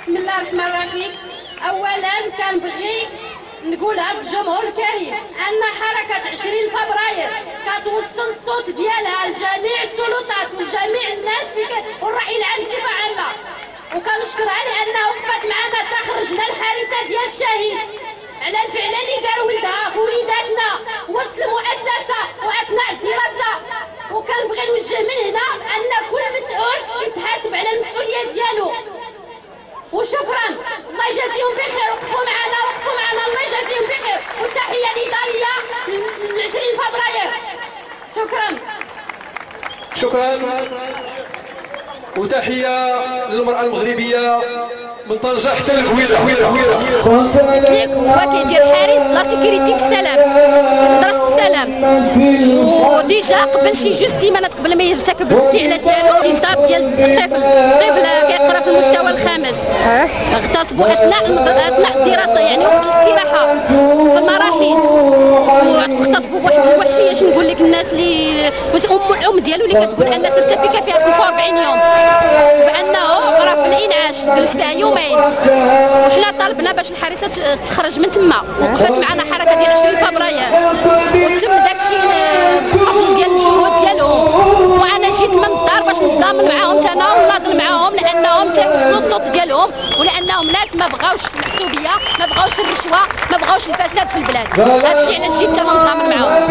بسم الله الرحمن الرحيم. اولا كنبغي نقول هذا الجمهور الكريم ان حركه 20 فبراير كتوصل الصوت ديالها لجميع السلطات وجميع الناس والراي العام بصفه عامه، وكنشكرها لانها وقفت معنا حتى خرجنا الحارسه ديال الشهيد على الفعل اللي دار ولدها في وليداتنا وسط المؤسسه واثناء الدراسه. وكنبغي نوجه من هنا ان كل مسؤول يتحاسب على المسؤوليه ديالو. وشكرا، الله يجازيهم بخير، وقفوا معنا الله يجازيهم بخير، والتحيه الاداريه ل 20 فبراير. شكرا وتحيه للمراه المغربيه من طنجة حتى للهويله. هو كيدير حارس لا سيكوريتي في السلام، مدرسة السلام، وديجا قبل شي جوج سيمانات قبل ما يرتكب الفعل ديالو انصاب ديال الطفل كيقرا في المستوى الخامس، اغتصبوا اثناء الدراسه، يعني وقت الاستراحه في المراحل، واغتصبوا بواحد الوحشيه. اش نقول لك، الناس اللي الام ديالو اللي كتقول ان سيرتيفيكا فيها 45 يوم بانه راه في الانعاش، جلس فيها يومين، وحنا طالبنا باش الحارسه تخرج من تما. وقفت معنا حركه ديال 20 فبراير وتم داكشي الاصل ديال الجهود ديالهم، وانا جيت من الدار باش نتضامن معاهم انا ونناضل معاهم، لانهم كيوصلوا الصوت ديالهم، ولانهم ناس ما بغاوش المحسوبيه، ما بغاوش الرشوه، ما بغاوش الفساد في البلاد. هادشي علاش جيت انا نتضامن معاهم.